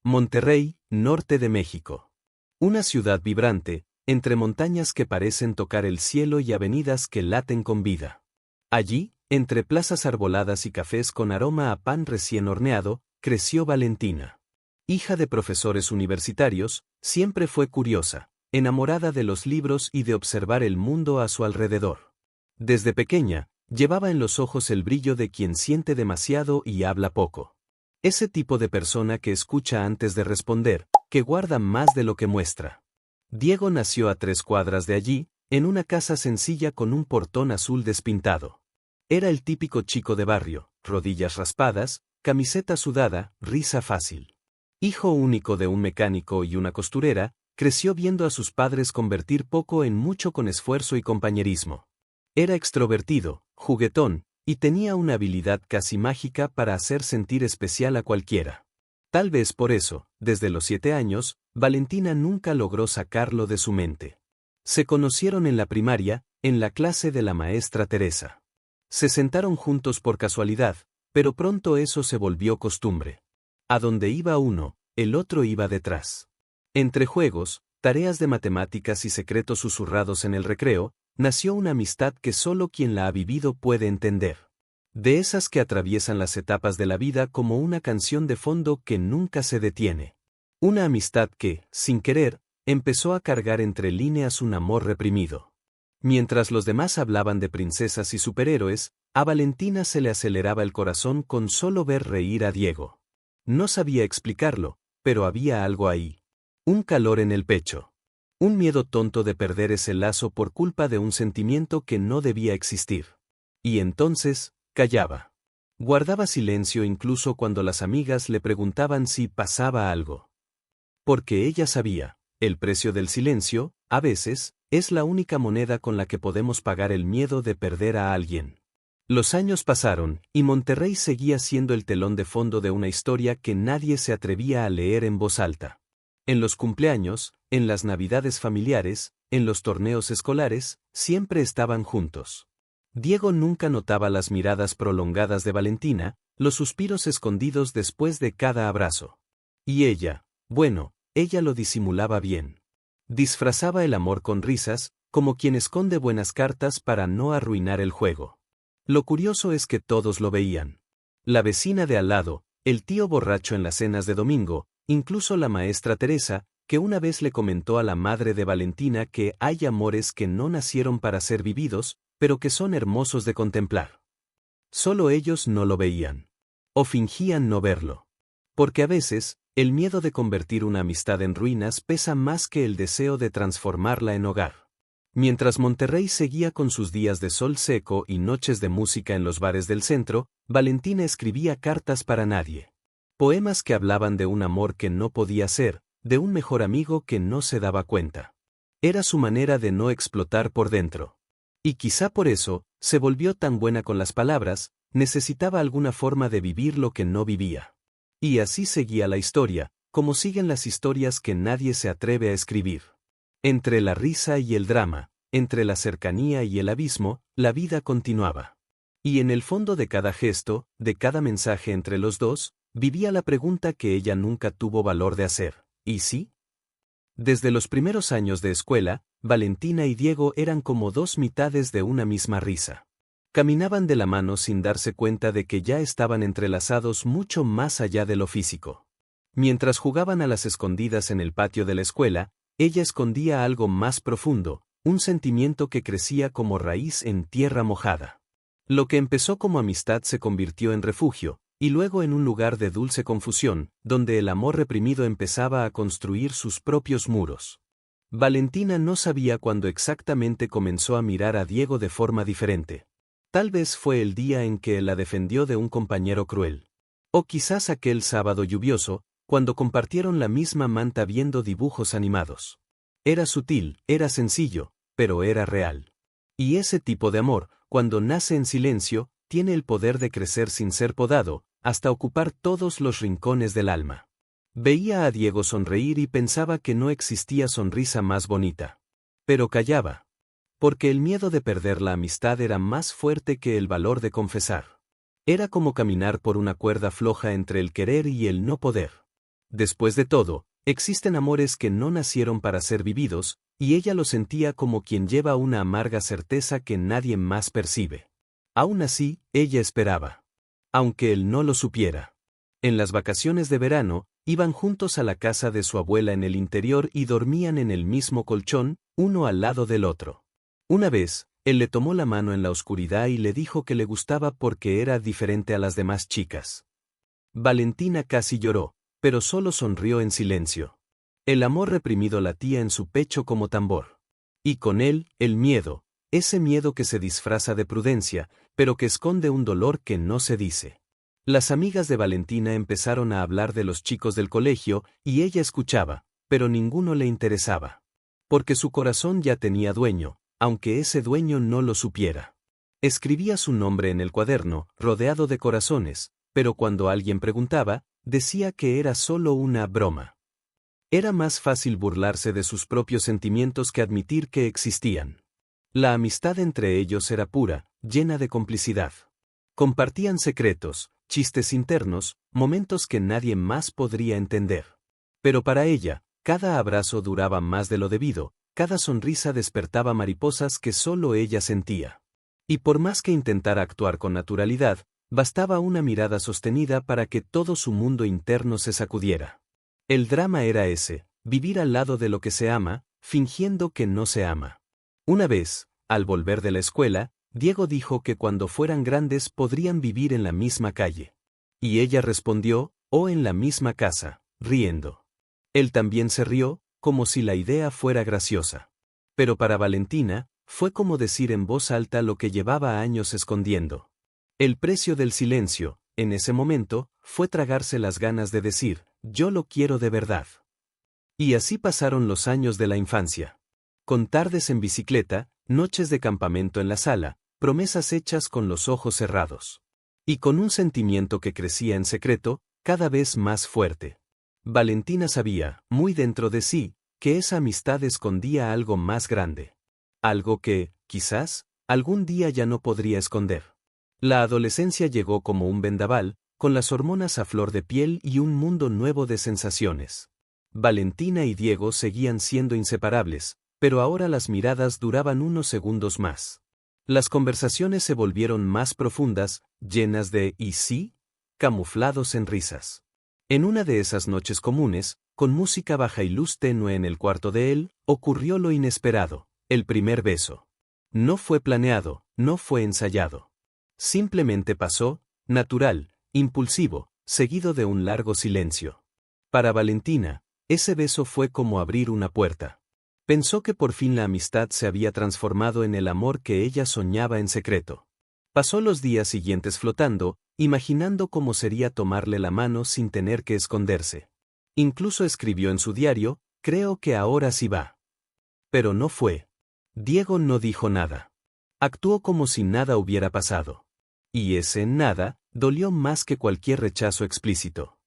Monterrey, norte de México. Una ciudad vibrante, entre montañas que parecen tocar el cielo y avenidas que laten con vida. Allí, entre plazas arboladas y cafés con aroma a pan recién horneado, creció Valentina. Hija de profesores universitarios, siempre fue curiosa, enamorada de los libros y de observar el mundo a su alrededor. Desde pequeña, llevaba en los ojos el brillo de quien siente demasiado y habla poco. Ese tipo de persona que escucha antes de responder, que guarda más de lo que muestra. Diego nació a 3 cuadras de allí, en una casa sencilla con un portón azul despintado. Era el típico chico de barrio, rodillas raspadas, camiseta sudada, risa fácil. Hijo único de un mecánico y una costurera, creció viendo a sus padres convertir poco en mucho con esfuerzo y compañerismo. Era extrovertido, juguetón, y tenía una habilidad casi mágica para hacer sentir especial a cualquiera. Tal vez por eso, desde los 7 años, Valentina nunca logró sacarlo de su mente. Se conocieron en la primaria, en la clase de la maestra Teresa. Se sentaron juntos por casualidad, pero pronto eso se volvió costumbre. A donde iba uno, el otro iba detrás. Entre juegos, tareas de matemáticas y secretos susurrados en el recreo, nació una amistad que solo quien la ha vivido puede entender. De esas que atraviesan las etapas de la vida como una canción de fondo que nunca se detiene. Una amistad que, sin querer, empezó a cargar entre líneas un amor reprimido. Mientras los demás hablaban de princesas y superhéroes, a Valentina se le aceleraba el corazón con solo ver reír a Diego. No sabía explicarlo, pero había algo ahí. Un calor en el pecho. Un miedo tonto de perder ese lazo por culpa de un sentimiento que no debía existir. Y entonces, callaba. Guardaba silencio incluso cuando las amigas le preguntaban si pasaba algo. Porque ella sabía, el precio del silencio, a veces, es la única moneda con la que podemos pagar el miedo de perder a alguien. Los años pasaron, y Monterrey seguía siendo el telón de fondo de una historia que nadie se atrevía a leer en voz alta. En los cumpleaños, en las navidades familiares, en los torneos escolares, siempre estaban juntos. Diego nunca notaba las miradas prolongadas de Valentina, los suspiros escondidos después de cada abrazo. Y ella, bueno, ella lo disimulaba bien. Disfrazaba el amor con risas, como quien esconde buenas cartas para no arruinar el juego. Lo curioso es que todos lo veían. La vecina de al lado, el tío borracho en las cenas de domingo, incluso la maestra Teresa, que una vez le comentó a la madre de Valentina que hay amores que no nacieron para ser vividos, pero que son hermosos de contemplar. Solo ellos no lo veían. O fingían no verlo. Porque a veces, el miedo de convertir una amistad en ruinas pesa más que el deseo de transformarla en hogar. Mientras Monterrey seguía con sus días de sol seco y noches de música en los bares del centro, Valentina escribía cartas para nadie. Poemas que hablaban de un amor que no podía ser, de un mejor amigo que no se daba cuenta. Era su manera de no explotar por dentro. Y quizá por eso, se volvió tan buena con las palabras, necesitaba alguna forma de vivir lo que no vivía. Y así seguía la historia, como siguen las historias que nadie se atreve a escribir. Entre la risa y el drama, entre la cercanía y el abismo, la vida continuaba. Y en el fondo de cada gesto, de cada mensaje entre los dos, vivía la pregunta que ella nunca tuvo valor de hacer, ¿y sí? Desde los primeros años de escuela, Valentina y Diego eran como dos mitades de una misma risa. Caminaban de la mano sin darse cuenta de que ya estaban entrelazados mucho más allá de lo físico. Mientras jugaban a las escondidas en el patio de la escuela, ella escondía algo más profundo, un sentimiento que crecía como raíz en tierra mojada. Lo que empezó como amistad se convirtió en refugio, y luego en un lugar de dulce confusión, donde el amor reprimido empezaba a construir sus propios muros. Valentina no sabía cuándo exactamente comenzó a mirar a Diego de forma diferente. Tal vez fue el día en que la defendió de un compañero cruel. O quizás aquel sábado lluvioso, cuando compartieron la misma manta viendo dibujos animados. Era sutil, era sencillo, pero era real. Y ese tipo de amor, cuando nace en silencio, tiene el poder de crecer sin ser podado, hasta ocupar todos los rincones del alma. Veía a Diego sonreír y pensaba que no existía sonrisa más bonita. Pero callaba. Porque el miedo de perder la amistad era más fuerte que el valor de confesar. Era como caminar por una cuerda floja entre el querer y el no poder. Después de todo, existen amores que no nacieron para ser vividos, y ella lo sentía como quien lleva una amarga certeza que nadie más percibe. Aún así, ella esperaba. Aunque él no lo supiera. En las vacaciones de verano, iban juntos a la casa de su abuela en el interior y dormían en el mismo colchón, uno al lado del otro. Una vez, él le tomó la mano en la oscuridad y le dijo que le gustaba porque era diferente a las demás chicas. Valentina casi lloró, pero solo sonrió en silencio. El amor reprimido latía en su pecho como tambor. Y con él, el miedo, ese miedo que se disfraza de prudencia, pero que esconde un dolor que no se dice. Las amigas de Valentina empezaron a hablar de los chicos del colegio y ella escuchaba, pero ninguno le interesaba. Porque su corazón ya tenía dueño, aunque ese dueño no lo supiera. Escribía su nombre en el cuaderno, rodeado de corazones, pero cuando alguien preguntaba, decía que era solo una broma. Era más fácil burlarse de sus propios sentimientos que admitir que existían. La amistad entre ellos era pura, llena de complicidad. Compartían secretos, chistes internos, momentos que nadie más podría entender. Pero para ella, cada abrazo duraba más de lo debido, cada sonrisa despertaba mariposas que solo ella sentía. Y por más que intentara actuar con naturalidad, bastaba una mirada sostenida para que todo su mundo interno se sacudiera. El drama era ese, vivir al lado de lo que se ama, fingiendo que no se ama. Una vez, al volver de la escuela, Diego dijo que cuando fueran grandes podrían vivir en la misma calle. Y ella respondió, o en la misma casa, riendo. Él también se rió, como si la idea fuera graciosa. Pero para Valentina, fue como decir en voz alta lo que llevaba años escondiendo. El precio del silencio, en ese momento, fue tragarse las ganas de decir, yo lo quiero de verdad. Y así pasaron los años de la infancia. Con tardes en bicicleta, noches de campamento en la sala, promesas hechas con los ojos cerrados. Y con un sentimiento que crecía en secreto, cada vez más fuerte. Valentina sabía, muy dentro de sí, que esa amistad escondía algo más grande. Algo que, quizás, algún día ya no podría esconder. La adolescencia llegó como un vendaval, con las hormonas a flor de piel y un mundo nuevo de sensaciones. Valentina y Diego seguían siendo inseparables, pero ahora las miradas duraban unos segundos más. Las conversaciones se volvieron más profundas, llenas de «¿y sí?», camuflados en risas. En una de esas noches comunes, con música baja y luz tenue en el cuarto de él, ocurrió lo inesperado, el primer beso. No fue planeado, no fue ensayado. Simplemente pasó, natural, impulsivo, seguido de un largo silencio. Para Valentina, ese beso fue como abrir una puerta. Pensó que por fin la amistad se había transformado en el amor que ella soñaba en secreto. Pasó los días siguientes flotando, imaginando cómo sería tomarle la mano sin tener que esconderse. Incluso escribió en su diario, creo que ahora sí va. Pero no fue. Diego no dijo nada. Actuó como si nada hubiera pasado. Y ese nada dolió más que cualquier rechazo explícito.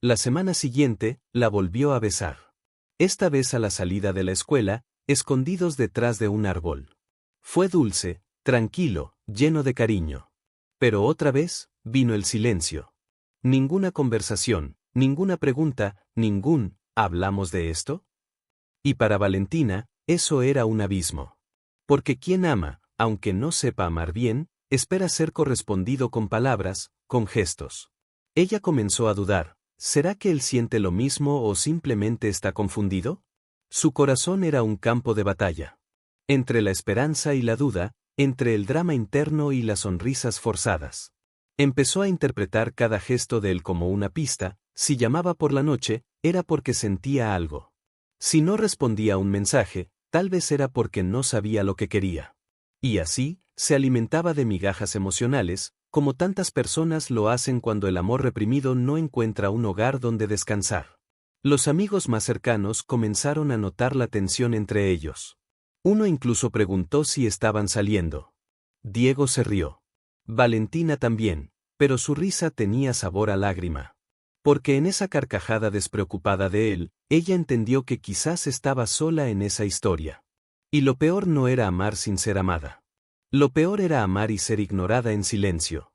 La semana siguiente, la volvió a besar. Esta vez a la salida de la escuela, escondidos detrás de un árbol. Fue dulce, tranquilo, lleno de cariño. Pero otra vez, vino el silencio. Ninguna conversación, ninguna pregunta, ningún ¿hablamos de esto? Y para Valentina, eso era un abismo. Porque quien ama, aunque no sepa amar bien, espera ser correspondido con palabras, con gestos. Ella comenzó a dudar, ¿será que él siente lo mismo o simplemente está confundido? Su corazón era un campo de batalla. Entre la esperanza y la duda, entre el drama interno y las sonrisas forzadas. Empezó a interpretar cada gesto de él como una pista, si llamaba por la noche, era porque sentía algo. Si no respondía a un mensaje, tal vez era porque no sabía lo que quería. Y así, se alimentaba de migajas emocionales, como tantas personas lo hacen cuando el amor reprimido no encuentra un hogar donde descansar. Los amigos más cercanos comenzaron a notar la tensión entre ellos. Uno incluso preguntó si estaban saliendo. Diego se rió. Valentina también, pero su risa tenía sabor a lágrima. Porque en esa carcajada despreocupada de él, ella entendió que quizás estaba sola en esa historia. Y lo peor no era amar sin ser amada. Lo peor era amar y ser ignorada en silencio.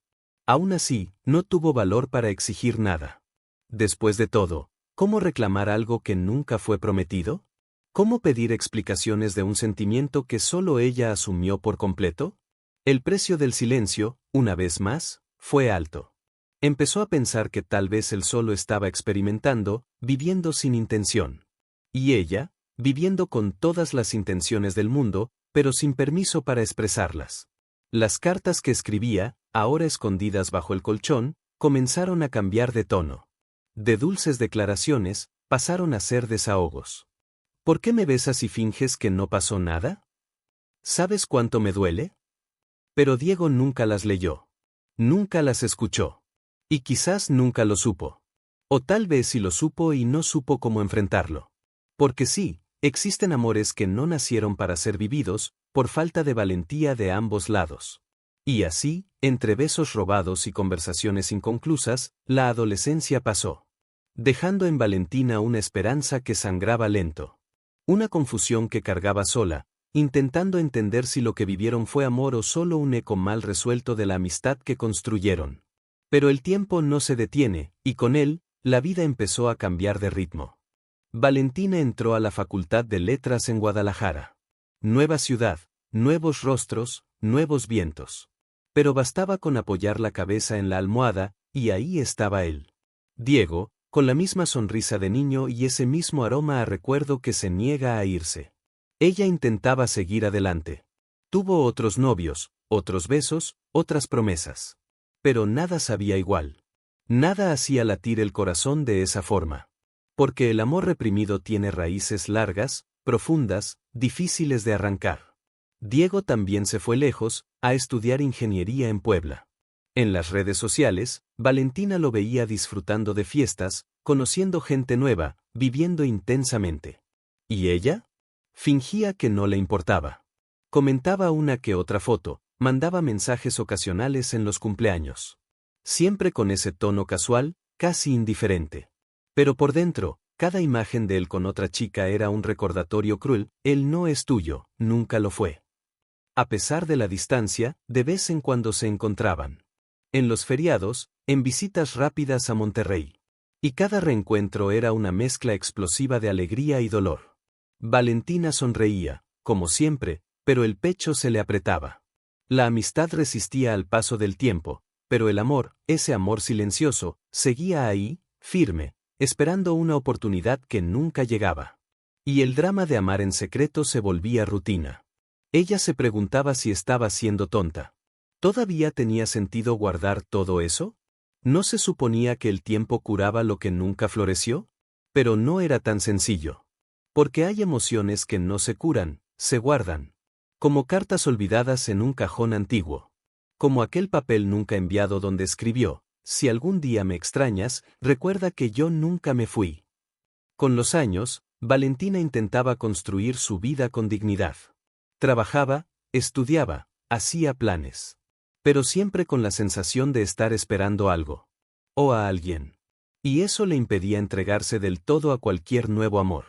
Aún así, no tuvo valor para exigir nada. Después de todo, ¿Cómo reclamar algo que nunca fue prometido? ¿Cómo pedir explicaciones de un sentimiento que solo ella asumió por completo? El precio del silencio, una vez más, fue alto. Empezó a pensar que tal vez él solo estaba experimentando, viviendo sin intención. Y ella, viviendo con todas las intenciones del mundo, pero sin permiso para expresarlas. Las cartas que escribía, ahora escondidas bajo el colchón, comenzaron a cambiar de tono. De dulces declaraciones, pasaron a ser desahogos. ¿Por qué me besas y finges que no pasó nada? ¿Sabes cuánto me duele? Pero Diego nunca las leyó. Nunca las escuchó. Y quizás nunca lo supo. O tal vez sí lo supo y no supo cómo enfrentarlo. Porque sí, existen amores que no nacieron para ser vividos, por falta de valentía de ambos lados. Y así, entre besos robados y conversaciones inconclusas, la adolescencia pasó. Dejando en Valentina una esperanza que sangraba lento. Una confusión que cargaba sola, intentando entender si lo que vivieron fue amor o solo un eco mal resuelto de la amistad que construyeron. Pero el tiempo no se detiene, y con él, la vida empezó a cambiar de ritmo. Valentina entró a la Facultad de Letras en Guadalajara. Nueva ciudad, nuevos rostros, nuevos vientos. Pero bastaba con apoyar la cabeza en la almohada, y ahí estaba él. Diego, con la misma sonrisa de niño y ese mismo aroma a recuerdo que se niega a irse. Ella intentaba seguir adelante. Tuvo otros novios, otros besos, otras promesas. Pero nada sabía igual. Nada hacía latir el corazón de esa forma. Porque el amor reprimido tiene raíces largas, profundas, difíciles de arrancar. Diego también se fue lejos, a estudiar ingeniería en Puebla. En las redes sociales, Valentina lo veía disfrutando de fiestas, conociendo gente nueva, viviendo intensamente. ¿Y ella? Fingía que no le importaba. Comentaba una que otra foto, mandaba mensajes ocasionales en los cumpleaños. Siempre con ese tono casual, casi indiferente. Pero por dentro, cada imagen de él con otra chica era un recordatorio cruel: él no es tuyo, nunca lo fue. A pesar de la distancia, de vez en cuando se encontraban. En los feriados, en visitas rápidas a Monterrey. Y cada reencuentro era una mezcla explosiva de alegría y dolor. Valentina sonreía, como siempre, pero el pecho se le apretaba. La amistad resistía al paso del tiempo, pero el amor, ese amor silencioso, seguía ahí, firme, esperando una oportunidad que nunca llegaba. Y el drama de amar en secreto se volvía rutina. Ella se preguntaba si estaba siendo tonta. ¿Todavía tenía sentido guardar todo eso? ¿No se suponía que el tiempo curaba lo que nunca floreció? Pero no era tan sencillo. Porque hay emociones que no se curan, se guardan. Como cartas olvidadas en un cajón antiguo. Como aquel papel nunca enviado donde escribió: si algún día me extrañas, recuerda que yo nunca me fui. Con los años, Valentina intentaba construir su vida con dignidad. Trabajaba, estudiaba, hacía planes. Pero siempre con la sensación de estar esperando algo. O a alguien. Y eso le impedía entregarse del todo a cualquier nuevo amor.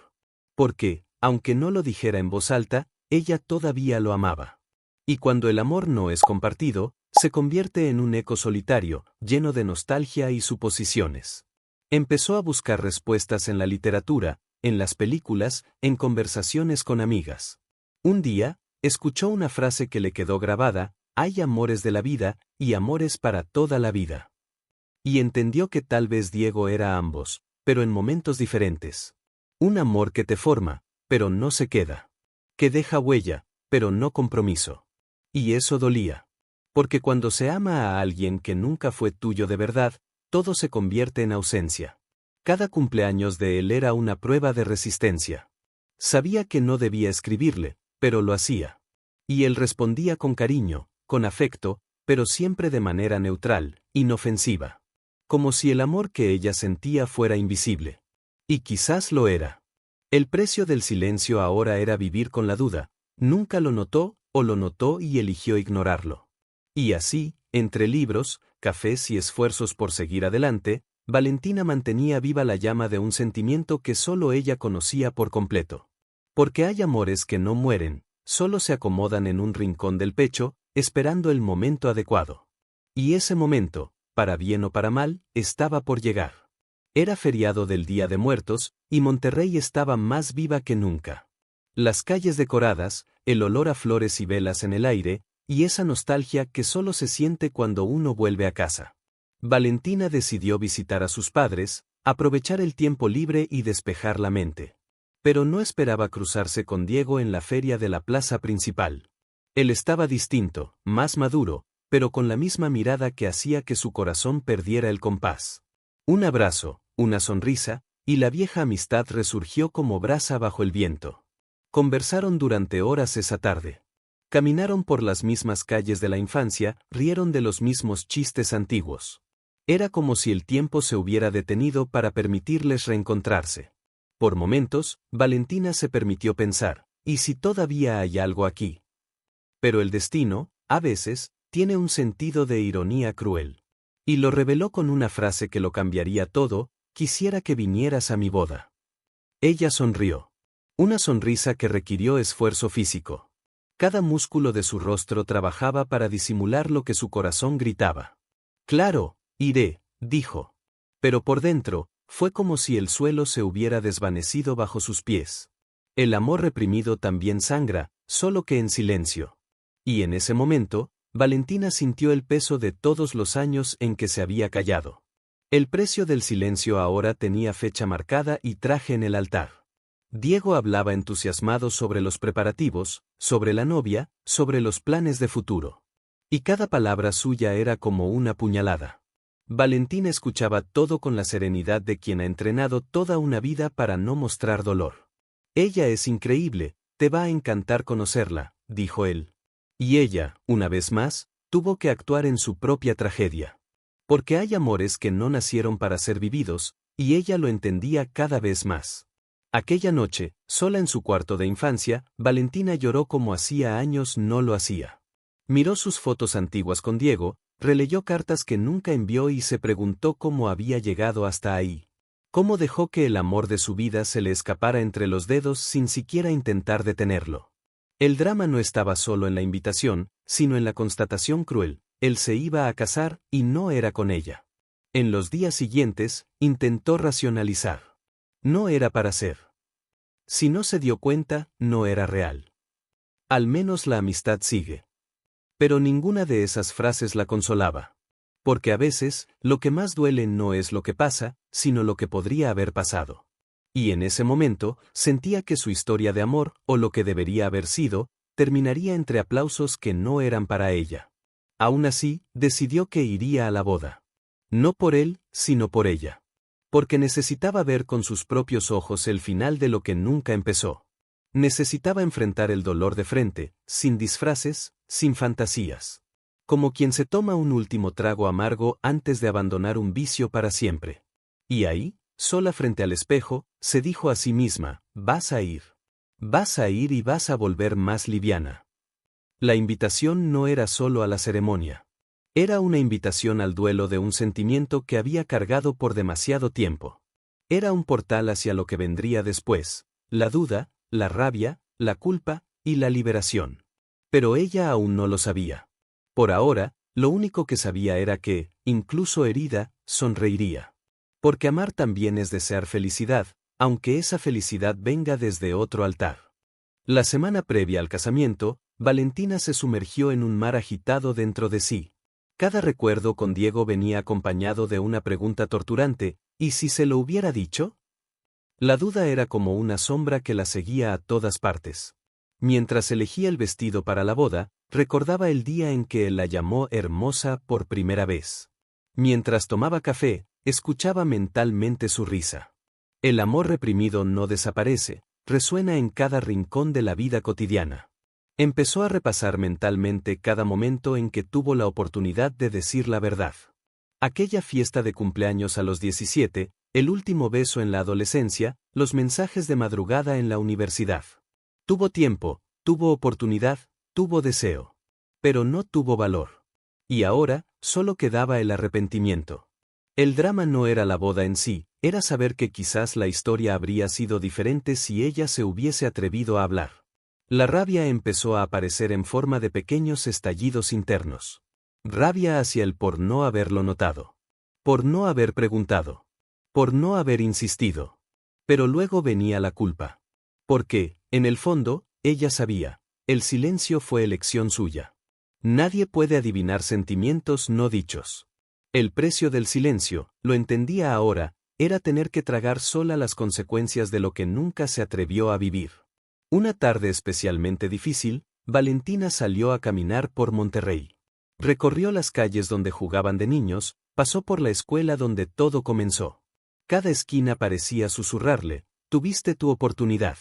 Porque, aunque no lo dijera en voz alta, ella todavía lo amaba. Y cuando el amor no es compartido, se convierte en un eco solitario, lleno de nostalgia y suposiciones. Empezó a buscar respuestas en la literatura, en las películas, en conversaciones con amigas. Un día, escuchó una frase que le quedó grabada: hay amores de la vida, y amores para toda la vida. Y entendió que tal vez Diego era ambos, pero en momentos diferentes. Un amor que te forma, pero no se queda. Que deja huella, pero no compromiso. Y eso dolía. Porque cuando se ama a alguien que nunca fue tuyo de verdad, todo se convierte en ausencia. Cada cumpleaños de él era una prueba de resistencia. Sabía que no debía escribirle, pero lo hacía. Y él respondía con cariño, con afecto, pero siempre de manera neutral, inofensiva. Como si el amor que ella sentía fuera invisible. Y quizás lo era. El precio del silencio ahora era vivir con la duda: nunca lo notó, o lo notó y eligió ignorarlo. Y así, entre libros, cafés y esfuerzos por seguir adelante, Valentina mantenía viva la llama de un sentimiento que solo ella conocía por completo. Porque hay amores que no mueren, solo se acomodan en un rincón del pecho, esperando el momento adecuado. Y ese momento, para bien o para mal, estaba por llegar. Era feriado del Día de Muertos, y Monterrey estaba más viva que nunca. Las calles decoradas, el olor a flores y velas en el aire, y esa nostalgia que solo se siente cuando uno vuelve a casa. Valentina decidió visitar a sus padres, aprovechar el tiempo libre y despejar la mente. Pero no esperaba cruzarse con Diego en la feria de la plaza principal. Él estaba distinto, más maduro, pero con la misma mirada que hacía que su corazón perdiera el compás. Un abrazo, una sonrisa, y la vieja amistad resurgió como brasa bajo el viento. Conversaron durante horas esa tarde. Caminaron por las mismas calles de la infancia, rieron de los mismos chistes antiguos. Era como si el tiempo se hubiera detenido para permitirles reencontrarse. Por momentos, Valentina se permitió pensar, ¿y si todavía hay algo aquí? Pero el destino, a veces, tiene un sentido de ironía cruel. Y lo reveló con una frase que lo cambiaría todo: quisiera que vinieras a mi boda. Ella sonrió. Una sonrisa que requirió esfuerzo físico. Cada músculo de su rostro trabajaba para disimular lo que su corazón gritaba. Claro, iré, dijo. Pero por dentro, fue como si el suelo se hubiera desvanecido bajo sus pies. El amor reprimido también sangra, solo que en silencio. Y en ese momento, Valentina sintió el peso de todos los años en que se había callado. El precio del silencio ahora tenía fecha marcada y traje en el altar. Diego hablaba entusiasmado sobre los preparativos, sobre la novia, sobre los planes de futuro. Y cada palabra suya era como una puñalada. Valentina escuchaba todo con la serenidad de quien ha entrenado toda una vida para no mostrar dolor. Ella es increíble, te va a encantar conocerla, dijo él. Y ella, una vez más, tuvo que actuar en su propia tragedia. Porque hay amores que no nacieron para ser vividos, y ella lo entendía cada vez más. Aquella noche, sola en su cuarto de infancia, Valentina lloró como hacía años no lo hacía. Miró sus fotos antiguas con Diego, releyó cartas que nunca envió y se preguntó cómo había llegado hasta ahí. Cómo dejó que el amor de su vida se le escapara entre los dedos sin siquiera intentar detenerlo. El drama no estaba solo en la invitación, sino en la constatación cruel: él se iba a casar, y no era con ella. En los días siguientes, intentó racionalizar. No era para ser. Si no se dio cuenta, no era real. Al menos la amistad sigue. Pero ninguna de esas frases la consolaba. Porque a veces, lo que más duele no es lo que pasa, sino lo que podría haber pasado. Y en ese momento, sentía que su historia de amor, o lo que debería haber sido, terminaría entre aplausos que no eran para ella. Aún así, decidió que iría a la boda. No por él, sino por ella. Porque necesitaba ver con sus propios ojos el final de lo que nunca empezó. Necesitaba enfrentar el dolor de frente, sin disfraces, sin fantasías. Como quien se toma un último trago amargo antes de abandonar un vicio para siempre. Y ahí, sola frente al espejo, se dijo a sí misma: vas a ir. Vas a ir y vas a volver más liviana. La invitación no era solo a la ceremonia. Era una invitación al duelo de un sentimiento que había cargado por demasiado tiempo. Era un portal hacia lo que vendría después: la duda, la rabia, la culpa y la liberación. Pero ella aún no lo sabía. Por ahora, lo único que sabía era que, incluso herida, sonreiría. Porque amar también es desear felicidad, aunque esa felicidad venga desde otro altar. La semana previa al casamiento, Valentina se sumergió en un mar agitado dentro de sí. Cada recuerdo con Diego venía acompañado de una pregunta torturante: ¿y si se lo hubiera dicho? La duda era como una sombra que la seguía a todas partes. Mientras elegía el vestido para la boda, recordaba el día en que él la llamó hermosa por primera vez. Mientras tomaba café, escuchaba mentalmente su risa. El amor reprimido no desaparece, resuena en cada rincón de la vida cotidiana. Empezó a repasar mentalmente cada momento en que tuvo la oportunidad de decir la verdad. Aquella fiesta de cumpleaños a los 17, el último beso en la adolescencia, los mensajes de madrugada en la universidad. Tuvo tiempo, tuvo oportunidad, tuvo deseo. Pero no tuvo valor. Y ahora, solo quedaba el arrepentimiento. El drama no era la boda en sí, era saber que quizás la historia habría sido diferente si ella se hubiese atrevido a hablar. La rabia empezó a aparecer en forma de pequeños estallidos internos. Rabia hacia él por no haberlo notado. Por no haber preguntado. por no haber insistido. Pero luego venía la culpa. Porque, en el fondo, ella sabía, el silencio fue elección suya. Nadie puede adivinar sentimientos no dichos. El precio del silencio, lo entendía ahora, era tener que tragar sola las consecuencias de lo que nunca se atrevió a vivir. Una tarde especialmente difícil, Valentina salió a caminar por Monterrey. Recorrió las calles donde jugaban de niños, pasó por la escuela donde todo comenzó. Cada esquina parecía susurrarle, tuviste tu oportunidad.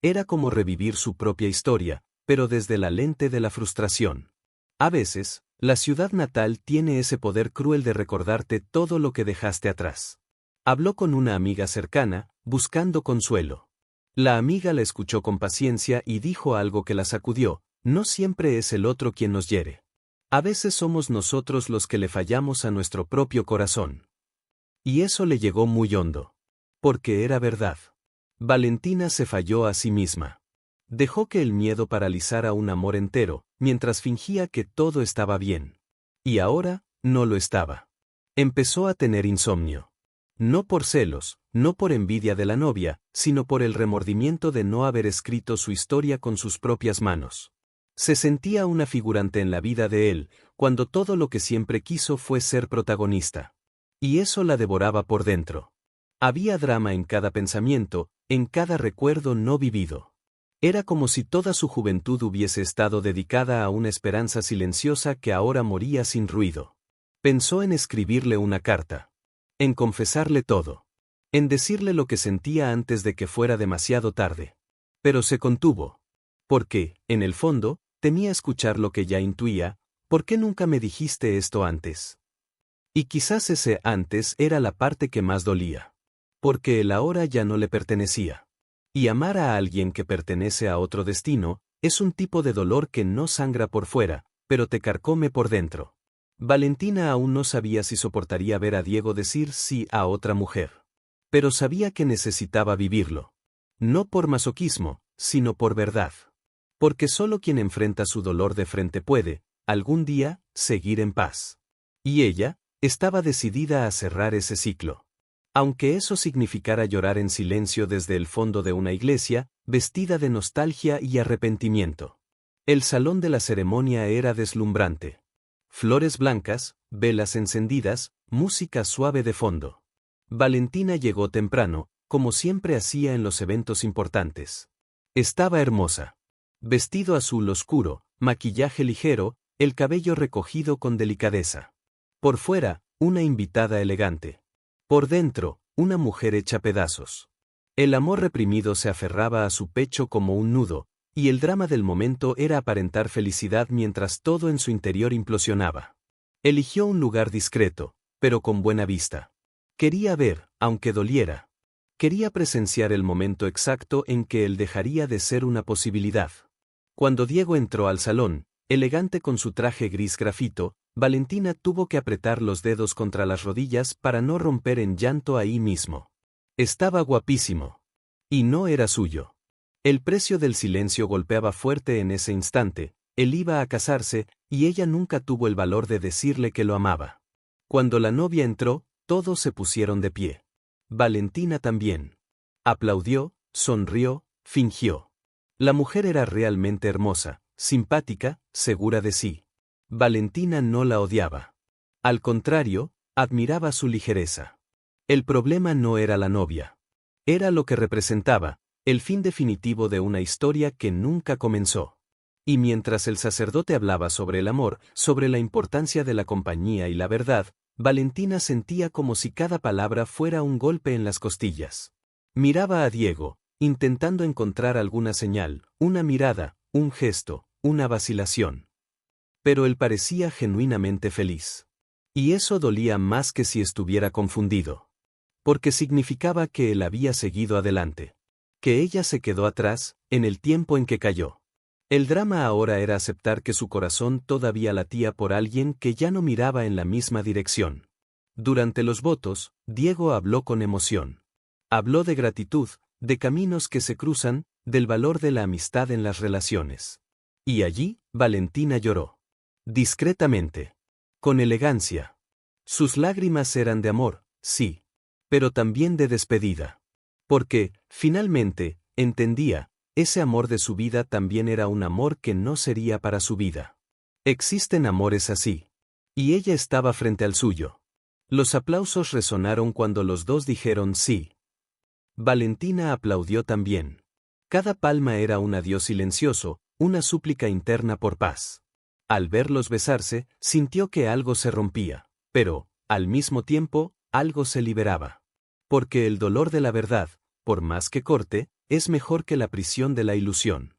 Era como revivir su propia historia, pero desde la lente de la frustración. A veces, la ciudad natal tiene ese poder cruel de recordarte todo lo que dejaste atrás. Habló con una amiga cercana, buscando consuelo. La amiga la escuchó con paciencia y dijo algo que la sacudió, no siempre es el otro quien nos hiere. A veces somos nosotros los que le fallamos a nuestro propio corazón. Y eso le llegó muy hondo. Porque era verdad. Valentina se falló a sí misma. Dejó que el miedo paralizara un amor entero, mientras fingía que todo estaba bien. Y ahora, no lo estaba. Empezó a tener insomnio. No por celos, no por envidia de la novia, sino por el remordimiento de no haber escrito su historia con sus propias manos. Se sentía una figurante en la vida de él, cuando todo lo que siempre quiso fue ser protagonista. Y eso la devoraba por dentro. Había drama en cada pensamiento, en cada recuerdo no vivido. Era como si toda su juventud hubiese estado dedicada a una esperanza silenciosa que ahora moría sin ruido. Pensó en escribirle una carta. En confesarle todo. En decirle lo que sentía antes de que fuera demasiado tarde. Pero se contuvo. Porque, en el fondo, temía escuchar lo que ya intuía, ¿por qué nunca me dijiste esto antes? Y quizás ese antes era la parte que más dolía. Porque el ahora ya no le pertenecía. Y amar a alguien que pertenece a otro destino, es un tipo de dolor que no sangra por fuera, pero te carcome por dentro. Valentina aún no sabía si soportaría ver a Diego decir sí a otra mujer. Pero sabía que necesitaba vivirlo. No por masoquismo, sino por verdad. Porque solo quien enfrenta su dolor de frente puede, algún día, seguir en paz. Y ella, estaba decidida a cerrar ese ciclo. Aunque eso significara llorar en silencio desde el fondo de una iglesia, vestida de nostalgia y arrepentimiento. El salón de la ceremonia era deslumbrante. Flores blancas, velas encendidas, música suave de fondo. Valentina llegó temprano, como siempre hacía en los eventos importantes. Estaba hermosa. Vestido azul oscuro, maquillaje ligero, el cabello recogido con delicadeza. Por fuera, una invitada elegante. Por dentro, una mujer hecha pedazos. El amor reprimido se aferraba a su pecho como un nudo, y el drama del momento era aparentar felicidad mientras todo en su interior implosionaba. Eligió un lugar discreto, pero con buena vista. Quería ver, aunque doliera. Quería presenciar el momento exacto en que él dejaría de ser una posibilidad. Cuando Diego entró al salón, elegante con su traje gris grafito, Valentina tuvo que apretar los dedos contra las rodillas para no romper en llanto ahí mismo. Estaba guapísimo. Y no era suyo. El precio del silencio golpeaba fuerte en ese instante, él iba a casarse, y ella nunca tuvo el valor de decirle que lo amaba. Cuando la novia entró, todos se pusieron de pie. Valentina también. Aplaudió, sonrió, fingió. La mujer era realmente hermosa, simpática, segura de sí. Valentina no la odiaba. Al contrario, admiraba su ligereza. El problema no era la novia. Era lo que representaba, el fin definitivo de una historia que nunca comenzó. Y mientras el sacerdote hablaba sobre el amor, sobre la importancia de la compañía y la verdad, Valentina sentía como si cada palabra fuera un golpe en las costillas. Miraba a Diego, intentando encontrar alguna señal, una mirada, un gesto, una vacilación. Pero él parecía genuinamente feliz. Y eso dolía más que si estuviera confundido. Porque significaba que él había seguido adelante. Que ella se quedó atrás, en el tiempo en que cayó. El drama ahora era aceptar que su corazón todavía latía por alguien que ya no miraba en la misma dirección. Durante los votos, Diego habló con emoción. Habló de gratitud, de caminos que se cruzan, del valor de la amistad en las relaciones. Y allí, Valentina lloró. Discretamente. Con elegancia. Sus lágrimas eran de amor, sí. pero también de despedida. Porque, finalmente, entendía, ese amor de su vida también era un amor que no sería para su vida. Existen amores así. Y ella estaba frente al suyo. Los aplausos resonaron cuando los dos dijeron sí. Valentina aplaudió también. Cada palma era un adiós silencioso, una súplica interna por paz. Al verlos besarse, sintió que algo se rompía, pero, al mismo tiempo, algo se liberaba. Porque el dolor de la verdad, por más que corte, es mejor que la prisión de la ilusión.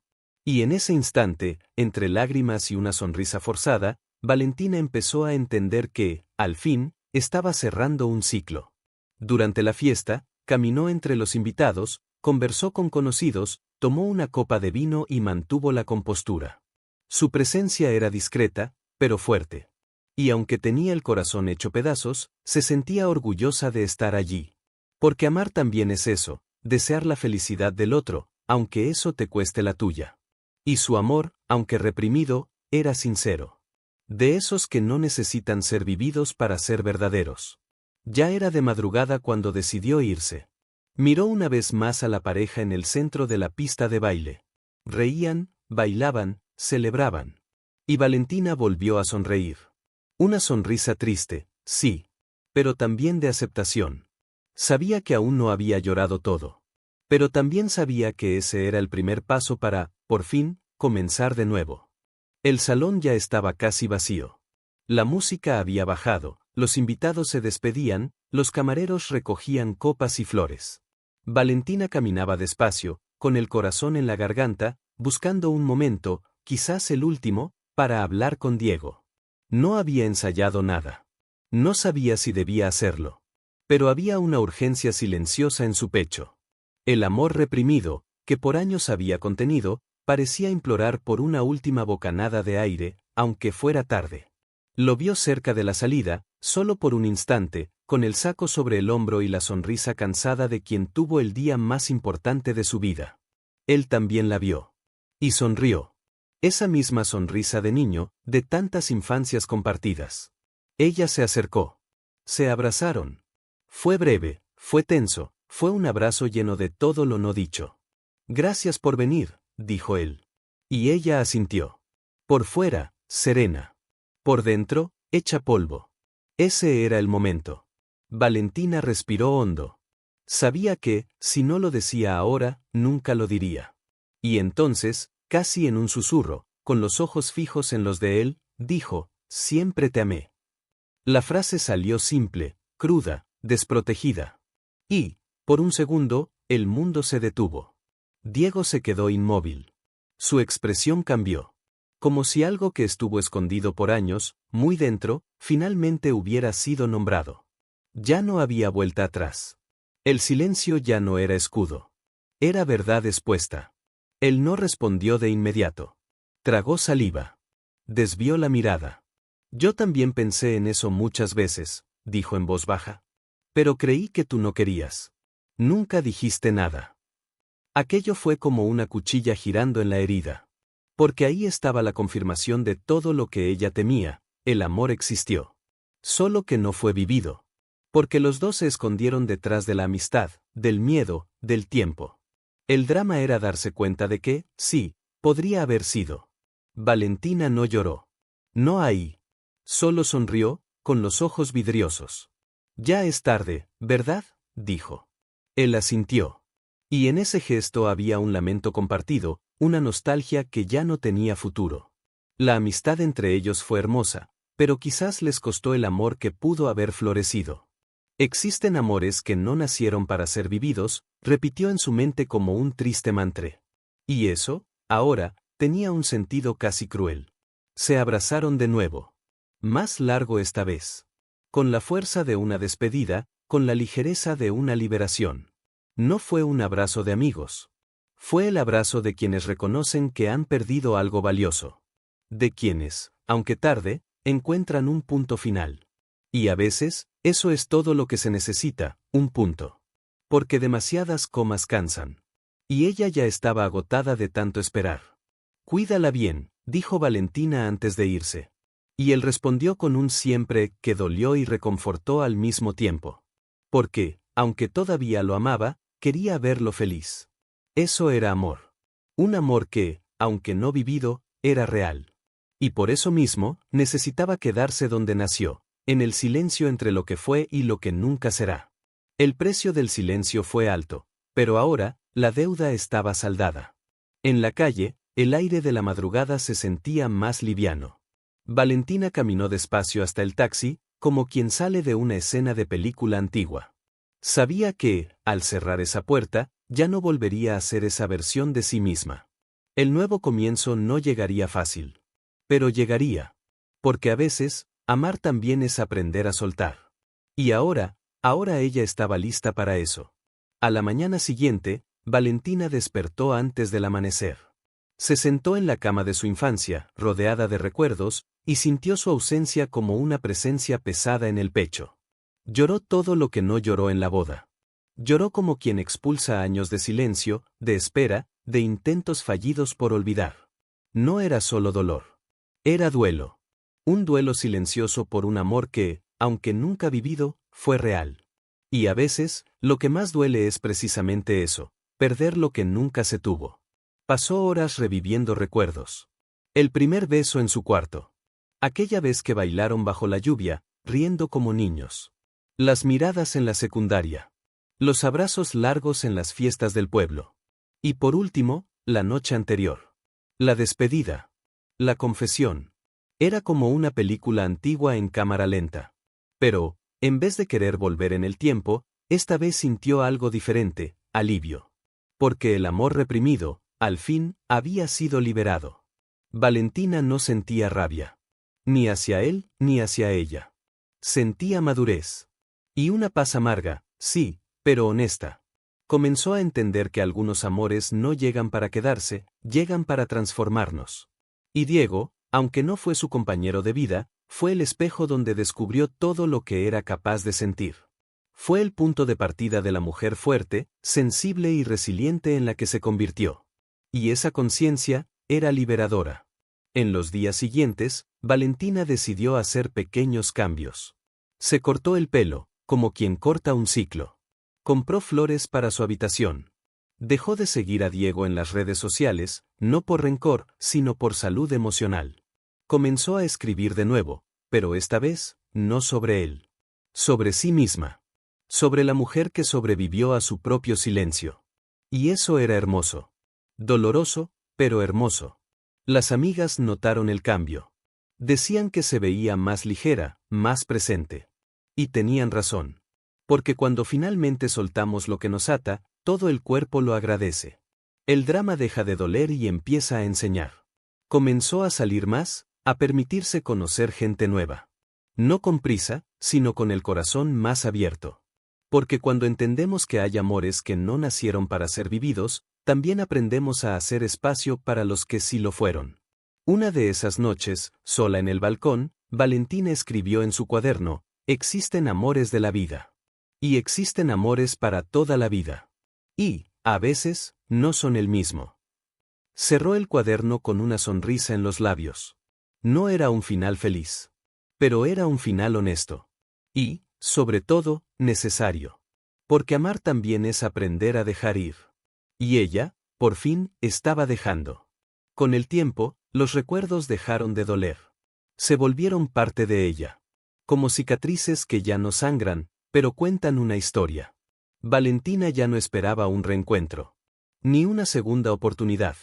Y en ese instante, entre lágrimas y una sonrisa forzada, Valentina empezó a entender que, al fin, estaba cerrando un ciclo. Durante la fiesta, caminó entre los invitados, conversó con conocidos, tomó una copa de vino y mantuvo la compostura. Su presencia era discreta, pero fuerte. Y aunque tenía el corazón hecho pedazos, se sentía orgullosa de estar allí. Porque amar también es eso, desear la felicidad del otro, aunque eso te cueste la tuya. Y su amor, aunque reprimido, era sincero. De esos que no necesitan ser vividos para ser verdaderos. Ya era de madrugada cuando decidió irse. Miró una vez más a la pareja en el centro de la pista de baile. Reían, bailaban, celebraban. Y Valentina volvió a sonreír. Una sonrisa triste, sí, pero también de aceptación. Sabía que aún no había llorado todo. Pero también sabía que ese era el primer paso para, por fin, comenzar de nuevo. El salón ya estaba casi vacío. La música había bajado, los invitados se despedían, los camareros recogían copas y flores. Valentina caminaba despacio, con el corazón en la garganta, buscando un momento, quizás el último, para hablar con Diego. No había ensayado nada. No sabía si debía hacerlo. Pero había una urgencia silenciosa en su pecho. El amor reprimido, que por años había contenido, parecía implorar por una última bocanada de aire, aunque fuera tarde. Lo vio cerca de la salida, solo por un instante, con el saco sobre el hombro y la sonrisa cansada de quien tuvo el día más importante de su vida. Él también la vio. Y sonrió. Esa misma sonrisa de niño, de tantas infancias compartidas. Ella se acercó. Se abrazaron. Fue breve, fue tenso, fue un abrazo lleno de todo lo no dicho. Gracias por venir, dijo él. Y ella asintió. Por fuera, serena. Por dentro, hecha polvo. Ese era el momento. Valentina respiró hondo. Sabía que, si no lo decía ahora, nunca lo diría. Y entonces, casi en un susurro, con los ojos fijos en los de él, dijo, siempre te amé. La frase salió simple, cruda, desprotegida. Y, por un segundo, el mundo se detuvo. Diego se quedó inmóvil. Su expresión cambió. Como si algo que estuvo escondido por años, muy dentro, finalmente hubiera sido nombrado. Ya no había vuelta atrás. El silencio ya no era escudo. Era verdad expuesta. Él no respondió de inmediato. Tragó saliva. Desvió la mirada. Yo también pensé en eso muchas veces, dijo en voz baja. Pero creí que tú no querías. Nunca dijiste nada. Aquello fue como una cuchilla girando en la herida. Porque ahí estaba la confirmación de todo lo que ella temía, el amor existió. Solo que no fue vivido. Porque los dos se escondieron detrás de la amistad, del miedo, del tiempo. El drama era darse cuenta de que, sí, podría haber sido. Valentina no lloró. No ahí. Solo sonrió, con los ojos vidriosos. Ya es tarde, ¿verdad?, dijo. Él asintió. Y en ese gesto había un lamento compartido, una nostalgia que ya no tenía futuro. La amistad entre ellos fue hermosa, pero quizás les costó el amor que pudo haber florecido. Existen amores que no nacieron para ser vividos, repitió en su mente como un triste mantra. Y eso, ahora, tenía un sentido casi cruel. Se abrazaron de nuevo. Más largo esta vez. Con la fuerza de una despedida, con la ligereza de una liberación. No fue un abrazo de amigos. Fue el abrazo de quienes reconocen que han perdido algo valioso. De quienes, aunque tarde, encuentran un punto final. Y a veces, eso es todo lo que se necesita, un punto. Porque demasiadas comas cansan. Y ella ya estaba agotada de tanto esperar. Cuídala bien, dijo Valentina antes de irse. Y él respondió con un siempre que dolió y reconfortó al mismo tiempo. Porque, aunque todavía lo amaba, quería verlo feliz. Eso era amor. Un amor que, aunque no vivido, era real. Y por eso mismo, necesitaba quedarse donde nació, en el silencio entre lo que fue y lo que nunca será. El precio del silencio fue alto, pero ahora, la deuda estaba saldada. En la calle, el aire de la madrugada se sentía más liviano. Valentina caminó despacio hasta el taxi, como quien sale de una escena de película antigua. Sabía que, al cerrar esa puerta, ya no volvería a ser esa versión de sí misma. El nuevo comienzo no llegaría fácil. Pero llegaría. Porque a veces, amar también es aprender a soltar. Y ahora ella estaba lista para eso. A la mañana siguiente, Valentina despertó antes del amanecer. Se sentó en la cama de su infancia, rodeada de recuerdos, y sintió su ausencia como una presencia pesada en el pecho. Lloró todo lo que no lloró en la boda. Lloró como quien expulsa años de silencio, de espera, de intentos fallidos por olvidar. No era solo dolor. Era duelo. Un duelo silencioso por un amor que, aunque nunca vivido, fue real. Y a veces, lo que más duele es precisamente eso, perder lo que nunca se tuvo. Pasó horas reviviendo recuerdos. El primer beso en su cuarto. Aquella vez que bailaron bajo la lluvia, riendo como niños. Las miradas en la secundaria. Los abrazos largos en las fiestas del pueblo. Y por último, la noche anterior. La despedida. La confesión. Era como una película antigua en cámara lenta. Pero, en vez de querer volver en el tiempo, esta vez sintió algo diferente, alivio. Porque el amor reprimido, al fin, había sido liberado. Valentina no sentía rabia. Ni hacia él, ni hacia ella. Sentía madurez. Y una paz amarga, sí, pero honesta. Comenzó a entender que algunos amores no llegan para quedarse, llegan para transformarnos. Y Diego, aunque no fue su compañero de vida, fue el espejo donde descubrió todo lo que era capaz de sentir. Fue el punto de partida de la mujer fuerte, sensible y resiliente en la que se convirtió. Y esa conciencia era liberadora. En los días siguientes, Valentina decidió hacer pequeños cambios. Se cortó el pelo, como quien corta un ciclo. Compró flores para su habitación. Dejó de seguir a Diego en las redes sociales, no por rencor, sino por salud emocional. Comenzó a escribir de nuevo, pero esta vez, no sobre él. Sobre sí misma. Sobre la mujer que sobrevivió a su propio silencio. Y eso era hermoso. Doloroso, pero hermoso. Las amigas notaron el cambio. Decían que se veía más ligera, más presente. Y tenían razón. Porque cuando finalmente soltamos lo que nos ata, todo el cuerpo lo agradece. El drama deja de doler y empieza a enseñar. Comenzó a salir más, a permitirse conocer gente nueva. No con prisa, sino con el corazón más abierto. Porque cuando entendemos que hay amores que no nacieron para ser vividos, también aprendemos a hacer espacio para los que sí lo fueron. Una de esas noches, sola en el balcón, Valentina escribió en su cuaderno: existen amores de la vida. Y existen amores para toda la vida. Y, a veces, no son el mismo. Cerró el cuaderno con una sonrisa en los labios. No era un final feliz. Pero era un final honesto. Y, sobre todo, necesario. Porque amar también es aprender a dejar ir. Y ella, por fin, estaba dejando. Con el tiempo, los recuerdos dejaron de doler. Se volvieron parte de ella. Como cicatrices que ya no sangran, pero cuentan una historia. Valentina ya no esperaba un reencuentro. Ni una segunda oportunidad.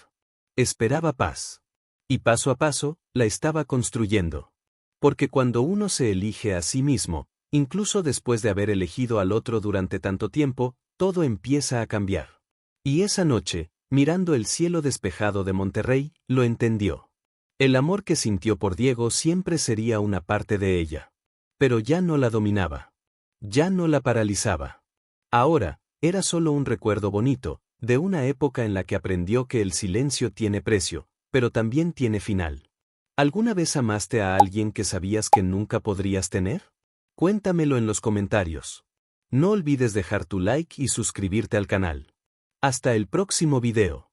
Esperaba paz. Y paso a paso, la estaba construyendo. Porque cuando uno se elige a sí mismo, incluso después de haber elegido al otro durante tanto tiempo, todo empieza a cambiar. Y esa noche, mirando el cielo despejado de Monterrey, lo entendió. El amor que sintió por Diego siempre sería una parte de ella. Pero ya no la dominaba. Ya no la paralizaba. Ahora, era solo un recuerdo bonito, de una época en la que aprendió que el silencio tiene precio, pero también tiene final. ¿Alguna vez amaste a alguien que sabías que nunca podrías tener? Cuéntamelo en los comentarios. No olvides dejar tu like y suscribirte al canal. Hasta el próximo video.